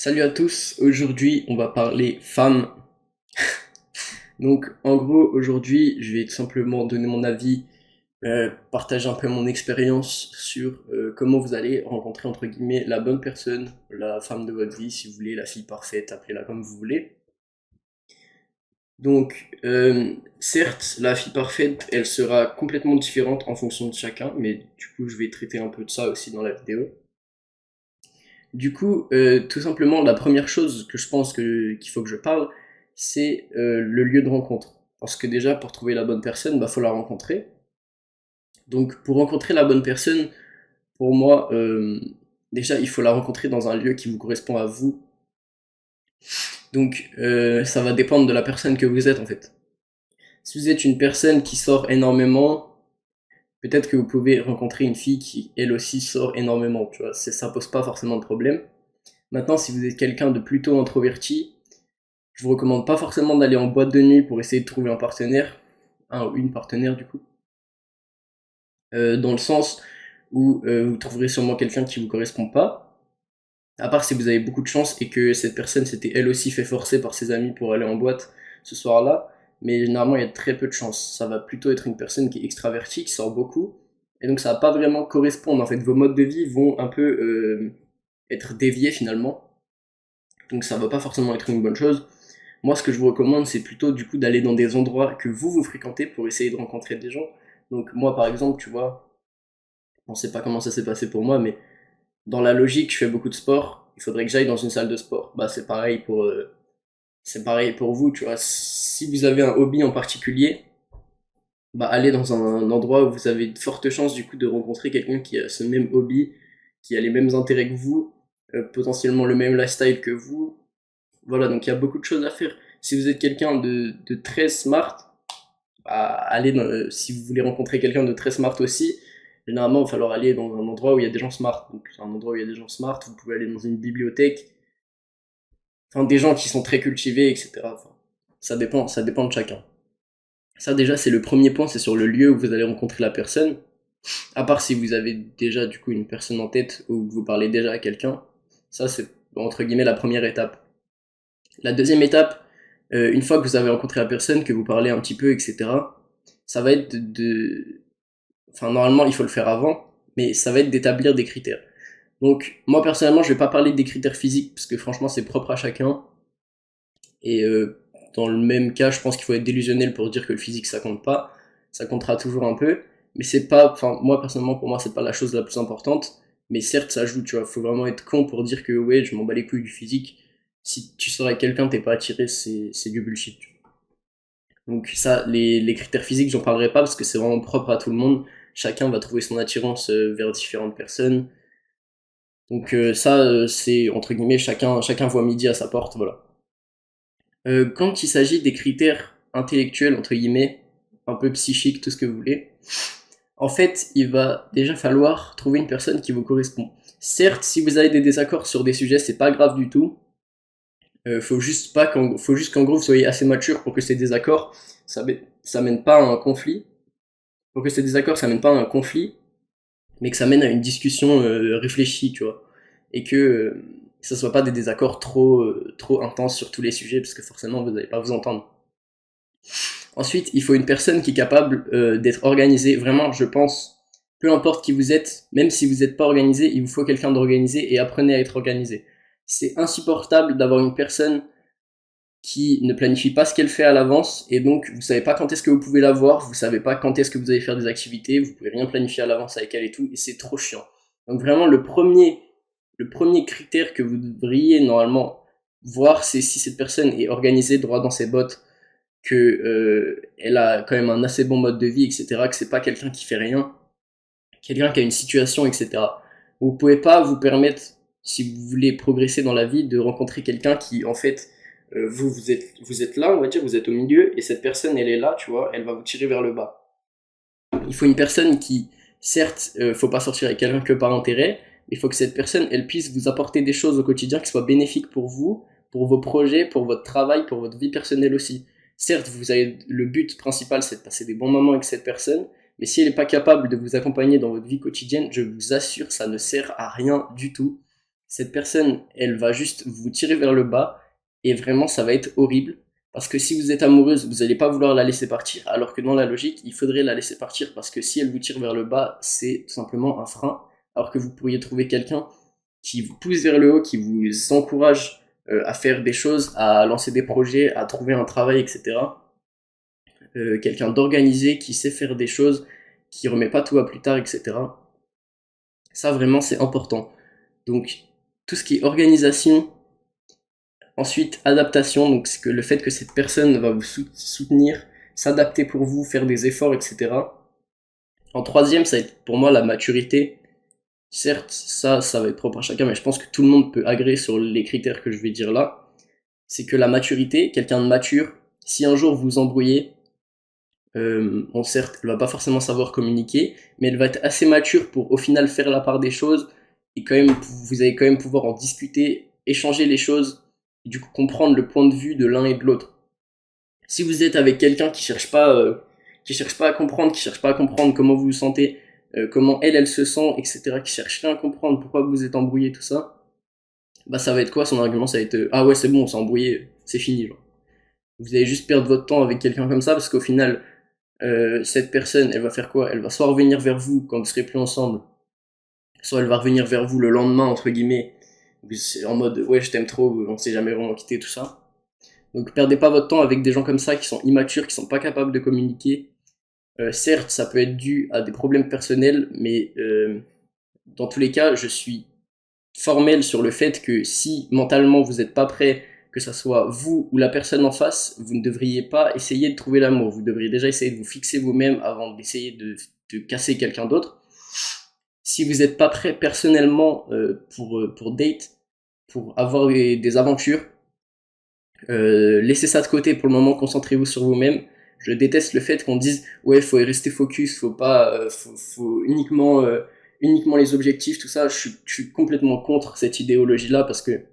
Salut à tous, aujourd'hui on va parler femmes. Donc en gros aujourd'hui je vais tout simplement donner mon avis, partager un peu mon expérience sur comment vous allez rencontrer entre guillemets la bonne personne, la femme de votre vie si vous voulez, la fille parfaite, appelez-la comme vous voulez. Donc certes la fille parfaite elle sera complètement différente en fonction de chacun, mais du coup je vais traiter un peu de ça aussi dans la vidéo. Du coup, tout simplement, la première chose que je pense qu'il faut que je parle, c'est le lieu de rencontre. Parce que déjà, pour trouver la bonne personne, bah, faut la rencontrer. Donc, pour rencontrer la bonne personne, pour moi, déjà, il faut la rencontrer dans un lieu qui vous correspond à vous. Donc, ça va dépendre de la personne que vous êtes, en fait. Si vous êtes une personne qui sort énormément, peut-être que vous pouvez rencontrer une fille qui, elle aussi, sort énormément, tu vois. Ça pose pas forcément de problème. Maintenant, si vous êtes quelqu'un de plutôt introverti, je vous recommande pas forcément d'aller en boîte de nuit pour essayer de trouver un partenaire, un ou une partenaire du coup, dans le sens où vous trouverez sûrement quelqu'un qui vous correspond pas, à part si vous avez beaucoup de chance et que cette personne s'était elle aussi fait forcer par ses amis pour aller en boîte ce soir-là, mais généralement il y a très peu de chance. Ça va plutôt être une personne qui est extravertie, qui sort beaucoup, et donc ça va pas vraiment correspondre. En fait, vos modes de vie vont un peu être déviés finalement, donc ça va pas forcément être une bonne chose. Moi, ce que je vous recommande, c'est plutôt du coup d'aller dans des endroits que vous fréquentez pour essayer de rencontrer des gens. Donc moi, par exemple, tu vois, on sait pas comment ça s'est passé pour moi, mais dans la logique, je fais beaucoup de sport. Il faudrait que j'aille dans une salle de sport. Bah, c'est pareil pour vous, tu vois. Si vous avez un hobby en particulier, bah, allez dans un endroit où vous avez de fortes chances du coup de rencontrer quelqu'un qui a ce même hobby, qui a les mêmes intérêts que vous, potentiellement le même lifestyle que vous. Voilà, donc il y a beaucoup de choses à faire. Si vous êtes quelqu'un de très smart, bah, si vous voulez rencontrer quelqu'un de très smart aussi, généralement il va falloir aller dans un endroit où il y a des gens smart. Donc un endroit où il y a des gens smart, vous pouvez aller dans une bibliothèque, enfin des gens qui sont très cultivés, etc. Enfin, ça dépend de chacun. Ça déjà c'est le premier point, c'est sur le lieu où vous allez rencontrer la personne. À part si vous avez déjà du coup une personne en tête ou que vous parlez déjà à quelqu'un, ça c'est entre guillemets la première étape. La deuxième étape, une fois que vous avez rencontré la personne, que vous parlez un petit peu, etc., ça va être enfin normalement il faut le faire avant, mais ça va être d'établir des critères. Donc moi personnellement je vais pas parler des critères physiques parce que franchement c'est propre à chacun et dans le même cas je pense qu'il faut être délusionnel pour dire que le physique ça compte pas, ça comptera toujours un peu, mais c'est pas, enfin moi personnellement pour moi c'est pas la chose la plus importante, mais certes ça joue, tu vois, faut vraiment être con pour dire que ouais je m'en bats les couilles du physique. Si tu sors avec quelqu'un t'es pas attiré, c'est du bullshit. Donc ça, les critères physiques, j'en parlerai pas parce que c'est vraiment propre à tout le monde. Chacun va trouver son attirance vers différentes personnes. Donc ça, c'est entre guillemets, chacun voit midi à sa porte, voilà. Quand il s'agit des critères intellectuels, entre guillemets, un peu psychiques, tout ce que vous voulez, en fait, il va déjà falloir trouver une personne qui vous correspond. Certes, si vous avez des désaccords sur des sujets, c'est pas grave du tout. Faut juste qu'en gros vous soyez assez mature pour que ces désaccords, ça mène pas à un conflit. Pour que ces désaccords, ça mène pas à un conflit, mais que ça mène à une discussion réfléchie, tu vois. Et que ça soit pas des désaccords trop intenses sur tous les sujets, parce que forcément, vous n'allez pas vous entendre. Ensuite, il faut une personne qui est capable d'être organisée. Vraiment, je pense, peu importe qui vous êtes, même si vous n'êtes pas organisé, il vous faut quelqu'un d'organisé et apprenez à être organisé. C'est insupportable d'avoir une personne qui ne planifie pas ce qu'elle fait à l'avance et donc vous savez pas quand est-ce que vous pouvez la voir, vous savez pas quand est-ce que vous allez faire des activités, vous pouvez rien planifier à l'avance avec elle et tout et c'est trop chiant. Donc vraiment le premier critère que vous devriez normalement voir c'est si cette personne est organisée droit dans ses bottes, que elle a quand même un assez bon mode de vie, etc., que c'est pas quelqu'un qui fait rien, quelqu'un qui a une situation, etc. Vous pouvez pas vous permettre, si vous voulez progresser dans la vie, de rencontrer quelqu'un qui, en fait, vous êtes là, on va dire, vous êtes au milieu, et cette personne, elle est là, tu vois, elle va vous tirer vers le bas. Il faut une personne qui, certes, faut pas sortir avec quelqu'un que par intérêt, mais il faut que cette personne, elle puisse vous apporter des choses au quotidien qui soient bénéfiques pour vous, pour vos projets, pour votre travail, pour votre vie personnelle aussi. Certes, vous avez le but principal, c'est de passer des bons moments avec cette personne, mais si elle n'est pas capable de vous accompagner dans votre vie quotidienne, je vous assure, ça ne sert à rien du tout. cette personne, elle va juste vous tirer vers le bas, et vraiment, ça va être horrible. Parce que si vous êtes amoureuse, vous n'allez pas vouloir la laisser partir, alors que dans la logique, il faudrait la laisser partir, parce que si elle vous tire vers le bas, c'est tout simplement un frein, alors que vous pourriez trouver quelqu'un qui vous pousse vers le haut, qui vous encourage à faire des choses, à lancer des projets, à trouver un travail, etc. Quelqu'un d'organisé, qui sait faire des choses, qui remet pas tout à plus tard, etc. Ça, vraiment, c'est important. Donc, tout ce qui est organisation, ensuite adaptation, donc c'est que le fait que cette personne va vous soutenir, s'adapter pour vous, faire des efforts, etc. En troisième, ça va être pour moi la maturité. Certes, ça va être propre à chacun, mais je pense que tout le monde peut agréer sur les critères que je vais dire là. C'est que la maturité, quelqu'un de mature, si un jour vous vous embrouillez, bon certes, elle va pas forcément savoir communiquer, mais elle va être assez mature pour au final faire la part des choses, et quand même, vous allez quand même pouvoir en discuter, échanger les choses, et du coup comprendre le point de vue de l'un et de l'autre. Si vous êtes avec quelqu'un qui cherche pas à comprendre, qui cherche pas à comprendre comment vous vous sentez, comment elle se sent, etc., qui cherche rien à comprendre, pourquoi vous êtes embrouillé, tout ça, bah ça va être quoi son argument? Ça va être ah ouais, c'est bon, on s'est embrouillé, c'est fini, genre. Vous allez juste perdre votre temps avec quelqu'un comme ça, parce qu'au final, cette personne, elle va faire quoi? Elle va soit revenir vers vous quand vous serez plus ensemble, soit elle va revenir vers vous le lendemain, entre guillemets, c'est en mode ouais, je t'aime trop, on s'est jamais vraiment quitté, tout ça. Donc perdez pas votre temps avec des gens comme ça qui sont immatures, qui sont pas capables de communiquer. Certes, ça peut être dû à des problèmes personnels, mais dans tous les cas, je suis formel sur le fait que si mentalement vous n'êtes pas prêt, que ça soit vous ou la personne en face, vous ne devriez pas essayer de trouver l'amour. Vous devriez déjà essayer de vous fixer vous-même avant d'essayer de casser quelqu'un d'autre. Si vous n'êtes pas prêt personnellement pour date, pour avoir des aventures, laissez ça de côté pour le moment, concentrez-vous sur vous-même. Je déteste le fait qu'on dise ouais, faut rester focus, faut pas, faut uniquement les objectifs, tout ça. Je suis complètement contre cette idéologie-là parce que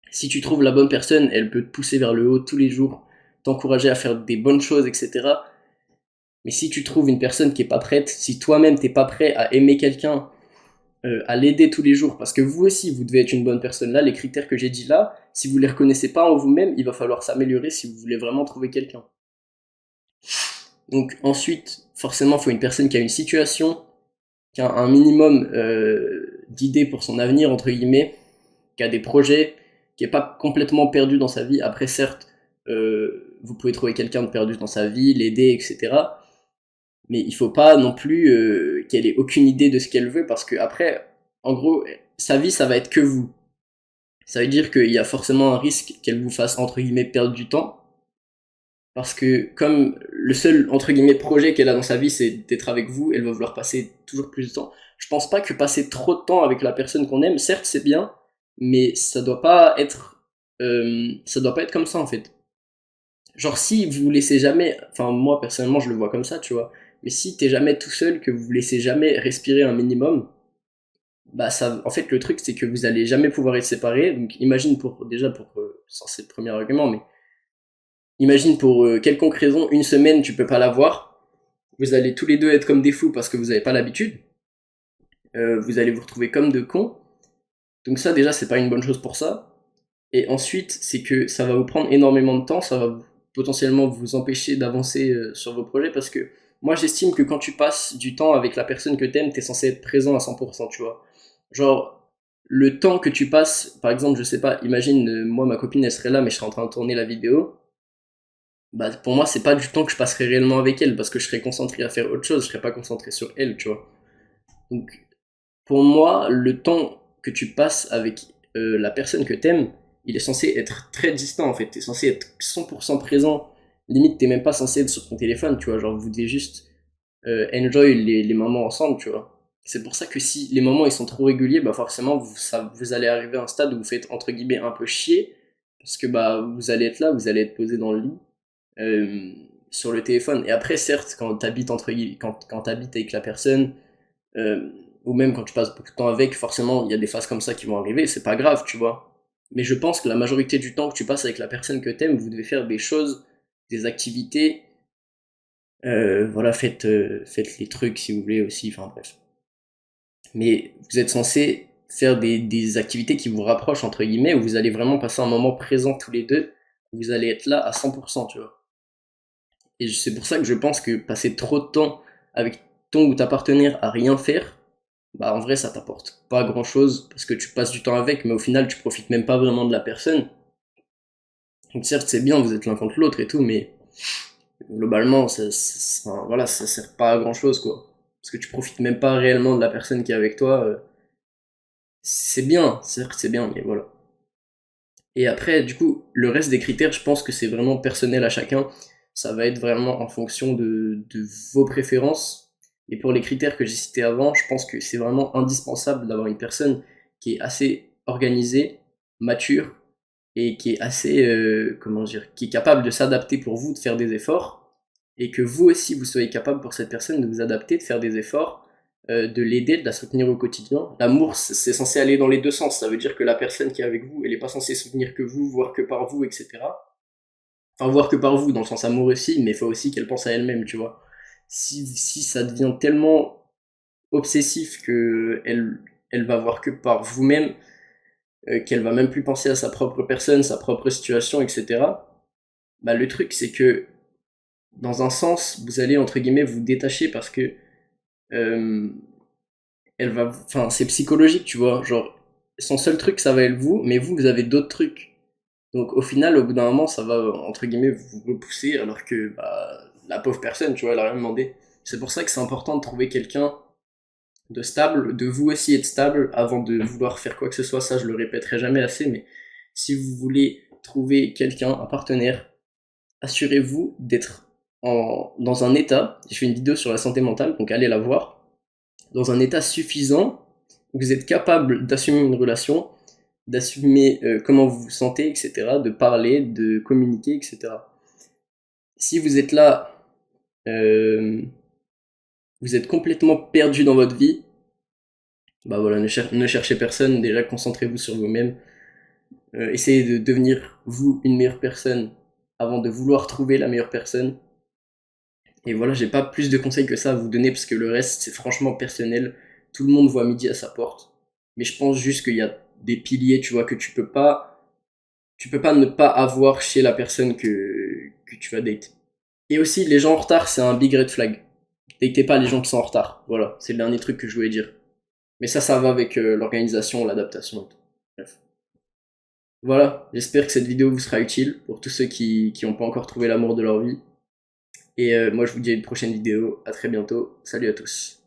si tu trouves la bonne personne, elle peut te pousser vers le haut tous les jours, t'encourager à faire des bonnes choses, etc. Mais si tu trouves une personne qui est pas prête, si toi-même t'es pas prêt à aimer quelqu'un, à l'aider tous les jours, parce que vous aussi, vous devez être une bonne personne. Là, les critères que j'ai dit là, si vous les reconnaissez pas en vous-même, il va falloir s'améliorer si vous voulez vraiment trouver quelqu'un. Donc ensuite, forcément, il faut une personne qui a une situation, qui a un minimum d'idées pour son avenir, entre guillemets, qui a des projets, qui est pas complètement perdu dans sa vie. Après, certes, vous pouvez trouver quelqu'un de perdu dans sa vie, l'aider, etc. Mais il faut pas non plus qu'elle ait aucune idée de ce qu'elle veut, parce que après, en gros, sa vie, ça va être que vous. Ça veut dire qu'il y a forcément un risque qu'elle vous fasse, entre guillemets, perdre du temps. Parce que comme le seul, entre guillemets, projet qu'elle a dans sa vie, c'est d'être avec vous, elle va vouloir passer toujours plus de temps. Je pense pas que passer trop de temps avec la personne qu'on aime, certes c'est bien, mais ça doit pas être comme ça en fait. Genre si vous vous laissez jamais, enfin moi personnellement je le vois comme ça, tu vois, mais si t'es jamais tout seul, que vous vous laissez jamais respirer un minimum, bah ça, en fait le truc c'est que vous allez jamais pouvoir être séparés. Donc imagine sans c'est le premier argument, mais imagine pour quelconque raison, une semaine tu peux pas la voir, vous allez tous les deux être comme des fous parce que vous avez pas l'habitude, vous allez vous retrouver comme de cons. Donc ça déjà c'est pas une bonne chose pour ça. Et ensuite c'est que ça va vous prendre énormément de temps, ça va potentiellement vous empêcher d'avancer sur vos projets, parce que moi j'estime que quand tu passes du temps avec la personne que t'aimes, t'es censé être présent à 100%, tu vois. Genre, le temps que tu passes, par exemple, je sais pas, imagine, moi ma copine elle serait là mais je serais en train de tourner la vidéo, bah pour moi c'est pas du temps que je passerai réellement avec elle, parce que je serais concentré à faire autre chose, je serais pas concentré sur elle, tu vois. Donc pour moi, le temps que tu passes avec la personne que t'aimes, il est censé être très distant en fait. T'es censé être 100% présent. Limite, t'es même pas censé être sur ton téléphone, tu vois. Genre, vous devez juste enjoy les moments ensemble, tu vois. C'est pour ça que si les moments ils sont trop réguliers, bah forcément vous allez arriver à un stade où vous faites entre guillemets un peu chier, parce que bah vous allez être là, vous allez être posé dans le lit euh, sur le téléphone. Et après, certes, quand t'habites avec la personne, euh, ou même quand tu passes beaucoup de temps avec, forcément, il y a des phases comme ça qui vont arriver, c'est pas grave, tu vois. Mais je pense que la majorité du temps que tu passes avec la personne que t'aimes, vous devez faire des choses, des activités, voilà, faites les trucs si vous voulez aussi, enfin bref. Mais vous êtes censé faire des activités qui vous rapprochent, entre guillemets, où vous allez vraiment passer un moment présent tous les deux, où vous allez être là à 100%, tu vois. Et c'est pour ça que je pense que passer trop de temps avec ton ou ta partenaire à rien faire, bah en vrai ça t'apporte pas grand chose parce que tu passes du temps avec, mais au final tu profites même pas vraiment de la personne. Donc certes c'est bien, vous êtes l'un contre l'autre et tout, mais globalement enfin, voilà, ça sert pas à grand chose quoi. Parce que tu profites même pas réellement de la personne qui est avec toi. C'est bien, certes c'est bien, mais voilà. Et après, du coup, le reste des critères, je pense que c'est vraiment personnel à chacun. Ça va être vraiment en fonction de vos préférences. Et pour les critères que j'ai cités avant, je pense que c'est vraiment indispensable d'avoir une personne qui est assez organisée, mature, et qui est assez, comment dire, qui est capable de s'adapter pour vous, de faire des efforts, et que vous aussi, vous soyez capable pour cette personne de vous adapter, de faire des efforts, de l'aider, de la soutenir au quotidien. L'amour, c'est censé aller dans les deux sens. Ça veut dire que la personne qui est avec vous, elle n'est pas censée soutenir que vous, voir que par vous, etc. Enfin, voir que par vous, dans le sens amour aussi, mais il faut aussi qu'elle pense à elle-même, tu vois. Si ça devient tellement obsessif que elle va voir que par vous-même, qu'elle va même plus penser à sa propre personne, sa propre situation, etc. Bah, le truc, c'est que dans un sens, vous allez entre guillemets vous détacher parce que euh, elle va, enfin, c'est psychologique, tu vois. Genre, son seul truc, ça va être vous, mais vous avez d'autres trucs. Donc, au final, au bout d'un moment, ça va, entre guillemets, vous repousser, alors que, bah, la pauvre personne, tu vois, elle a rien demandé. C'est pour ça que c'est important de trouver quelqu'un de stable, de vous aussi être stable avant de vouloir faire quoi que ce soit. Ça, je le répéterai jamais assez, mais si vous voulez trouver quelqu'un, un partenaire, assurez-vous d'être dans un état, je fais une vidéo sur la santé mentale, donc allez la voir, dans un état suffisant, où vous êtes capable d'assumer une relation, d'assumer comment vous vous sentez, etc., de parler, de communiquer, etc. Si vous êtes là, euh, vous êtes complètement perdu dans votre vie, bah voilà, ne cherchez personne, déjà concentrez-vous sur vous-même, essayez de devenir vous une meilleure personne avant de vouloir trouver la meilleure personne. Et voilà, j'ai pas plus de conseils que ça à vous donner parce que le reste, c'est franchement personnel. Tout le monde voit midi à sa porte. Mais je pense juste qu'il y a des piliers, tu vois, que tu peux pas ne pas avoir chez la personne que tu vas date. Et aussi, les gens en retard, c'est un big red flag. Datez pas les gens qui sont en retard. Voilà, c'est le dernier truc que je voulais dire. Mais ça va avec l'organisation, l'adaptation et tout. Bref. Voilà, j'espère que cette vidéo vous sera utile pour tous ceux qui ont pas encore trouvé l'amour de leur vie. Et moi, je vous dis à une prochaine vidéo. À très bientôt. Salut à tous.